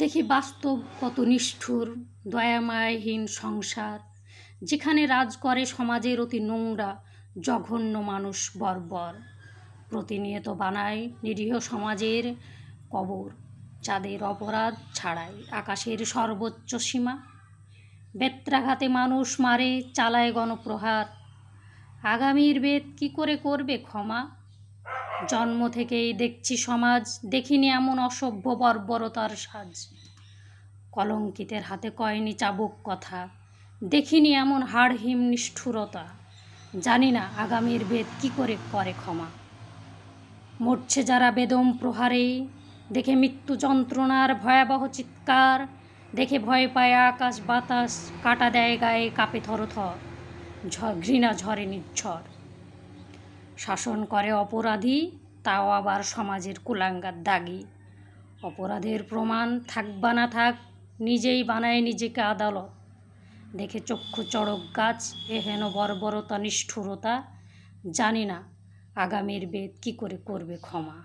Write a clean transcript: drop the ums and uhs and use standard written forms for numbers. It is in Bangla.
দেখি বাস্তব কত নিষ্ঠুর দয়ামায়হীন সংসার, যেখানে রাজ করে সমাজের অতি নোংরা জঘন্য মানুষ বর্বর। প্রতিনিয়ত বানায় নিরীহ সমাজের কবর, যাদের অপরাধ ছাড়াই আকাশের সর্বোচ্চ সীমা। বেত্রাঘাতে মানুষ মারে, চালায় গণপ্রহার, আগামীর বেদ কি করে করবে ক্ষমা? জন্ম থেকেই দেখছি সমাজ, দেখিনি এমন অসভ্য বর্বরতার সাজ। কলঙ্কিতের হাতে কয়নি চাবুক কথা, দেখিনি এমন হাড়হিম নিষ্ঠুরতা। জানি না আগামীর বেদ কি করে করে ক্ষমা। মরছে যারা বেদম প্রহারে, দেখে মৃত্যু যন্ত্রণার ভয়াবহ চিৎকার, দেখে ভয় পায় আকাশ বাতাস, কাটা দেয় গায়ে কাঁপে থরথর, ঘৃণা ঝরে নির্ঝর। শাসন করে অপরাধী, তাও আবার সমাজের কুলাঙ্গার দাগী। অপরাধের প্রমাণ থাক বা না থাক, নিজেই বানায় নিজেকে আদালত। দেখে চক্ষু চড়ক গাছ এহেন বর্বরতা নিষ্ঠুরতা। জানি না আগামীর বেদ কি করে করবে ক্ষমা।